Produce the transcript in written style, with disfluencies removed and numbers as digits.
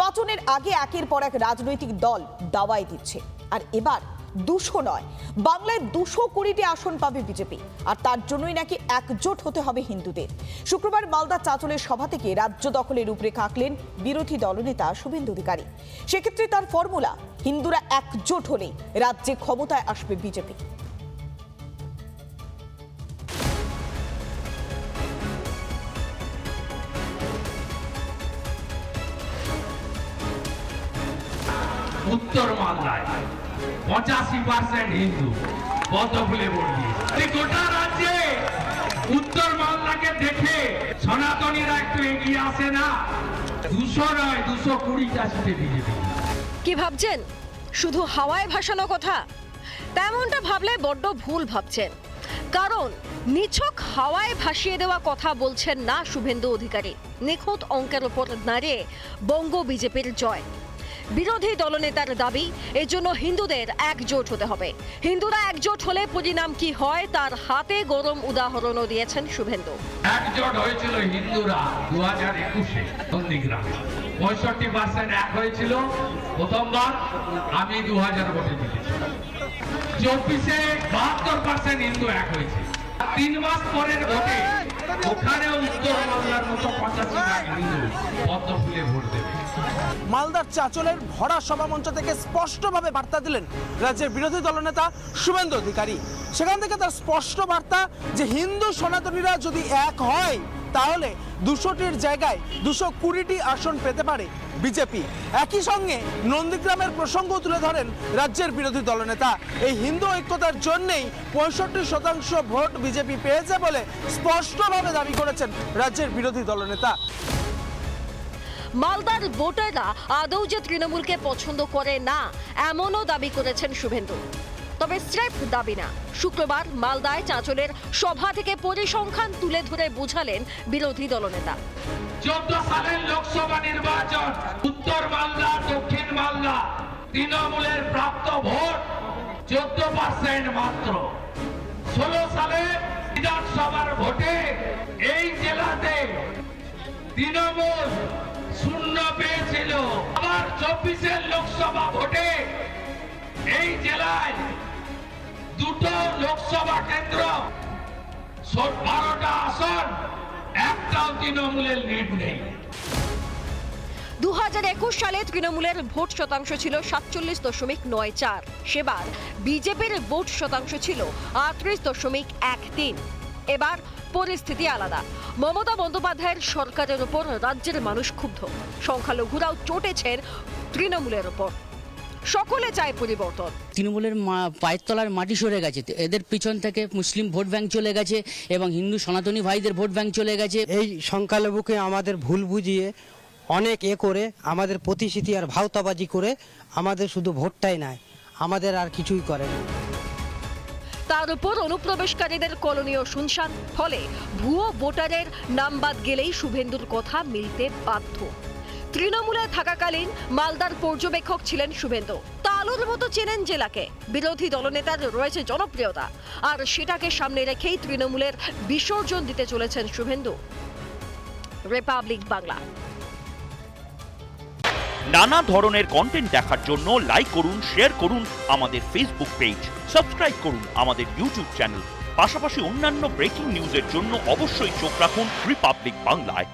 নির্বাচনের আগে একের পর এক রাজনৈতিক দল দাওয়াই দিচ্ছে, আর এবার 200 নয়, বাংলায় 220টি আসন পাবে বিজেপি, আর তার জন্যই নাকি একজোট হতে হবে হিন্দুদের। শুক্রবার মালদা চাঁচলের সভা থেকে রাজ্য দখলের রূপরেখা আঁকলেন বিরোধী দলনেতা শুভেন্দু অধিকারী। সেক্ষেত্রে তার ফর্মুলা, হিন্দুরা একজোট হলেই রাজ্যে ক্ষমতায় আসবে বিজেপি। উত্তর মালদায় 85% হিন্দু পদ্মফুলে ভোট দিয়েছে। গোটা রাজ্যে উত্তর মালদাকে দেখে সনাতনীরা একটু এগিয়ে আসে না? 200 নয়, 220টা সিটে বিজেপি। কি ভাবছেন শুধু হাওয়ায় ভাসানো কথা? তেমনটা ভাবলে বড্ড ভুল ভাবছেন, কারণ নিছক হাওয়ায় ভাসিয়ে দেওয়া কথা বলছেন না শুভেন্দু অধিকারী। নিখুঁত অঙ্কের উপর দাঁড়িয়ে বঙ্গ বিজেপির জয়। বিরোধী দলনেতার দাবি, এজন্য হিন্দুদের একজোট হতে হবে। হিন্দুরা একজোট হলে পরিণাম কি হয় তার হাতে গরম উদাহরণও দিয়েছেন শুভেন্দু। একজোট হয়েছিল হিন্দুরা 2021-এ নন্দীগ্রামে, 65% এক হয়েছিল প্রথমবার। আমি 2000 ভোটে জিতেছি। 24-এ 72% হিন্দু এক হয়েছে। 3 মাস পরের ভোটে ওখানেও উত্তর বাংলার মতো 85% হিন্দু পদ্মফুলে ভোট দেবে। মালদার চাঁচলের ভরা সভামঞ্চ থেকে স্পষ্টভাবে বার্তা দিলেন রাজ্যের বিরোধী দলনেতা শুভেন্দু অধিকারী। সেখান থেকে তার স্পষ্ট বার্তা যে হিন্দু সনাতনীরা যদি এক হয় তাহলে 200টির জায়গায় 220টি আসন পেতে পারে বিজেপি। একই সঙ্গে নন্দীগ্রামের প্রসঙ্গ তুলে ধরেন রাজ্যের বিরোধী দলনেতা। এই হিন্দু ঐক্যতার জন্যই 65% ভোট বিজেপি পেয়েছে বলে স্পষ্টভাবে দাবি করেছেন রাজ্যের বিরোধী দলনেতা। মালদার ভোটাররা আদৌ যে তৃণমূলকে পছন্দ করে না এমনও দাবি করেছেন শুভেন্দু। তবে স্রেফ দাবি না, শুক্রবার মালদায় চাঁচলের সভা থেকে পরিসংখ্যান তুলে ধরে বোঝালেন বিরোধী দলনেতা। 14 সালের লোকসভা নির্বাচন, উত্তর মালদা, দক্ষিণ মালদা তৃণমূলের প্রাপ্ত ভোট 14% মাত্র। 16 সালে বিধানসভার ভোটে এই জেলাতে তৃণমূল 0 পেয়েছিল। আবার 24-এর লোকসভা ভোটে এই জেলায় 2টো লোকসভা কেন্দ্র, 12টা আসন, একটাও তৃণমূলের লিড নেই। 2021 সালে তৃণমূলের ভোট শতাংশ ছিল 47.94, সেবার বিজেপির ভোট শতাংশ ছিল 38.13। এবার পরিস্থিতি আলাদা। মমতা বন্দ্যোপাধ্যায়ের সরকারের উপর রাজ্যের মানুষ ক্ষুব্ধ। সংখ্যালঘুরাও চটেছেন তৃণমূলের উপর। সকলে চায় পরিবর্তন। তৃণমূলের পায়ের তলার মাটি সরে গেছে, এদের পিছন থেকে মুসলিম ভোট ব্যাংক চলে গেছে এবং হিন্দু সনাতনী ভাইদের ভোট ব্যাংক চলে গেছে। এই সংখ্যালঘুকে আমাদের ভুল বুঝিয়ে অনেক করে আমাদের প্রতিশ্রুতি আর ভাওতাবাজি করে আমাদের শুধু ভোটটাই নাই, আমাদের আর কিছুই করে না। তার উপর অনুপ্রবেশকারীদের কলোনিও শুনশান, ফলে ভুয়ো ভোটারের নাম বাদ গেলেই শুভেন্দুর কথা মিলতে বাধ্য। তৃণমূলে থাকাকালীন মালদার পর্যবেক্ষক ছিলেন শুভেন্দু। তালুর মতো চেনেন জেলাকে। বিরোধী দলনেতার রয়েছে জনপ্রিয়তা, আর সেটাকে সামনে রেখেই তৃণমূলের বিসর্জন দিতে চলেছেন শুভেন্দু। রিপাবলিক বাংলা। নানা ধরনের কন্টেন্ট দেখার জন্য লাইক করুন, শেয়ার করুন আমাদের ফেসবুক পেজ, সাবস্ক্রাইব করুন আমাদের ইউটিউব চ্যানেল। পাশাপাশি অন্যান্য ব্রেকিং নিউজের জন্য অবশ্যই চোখ রাখুন রিপাবলিক বাংলায়।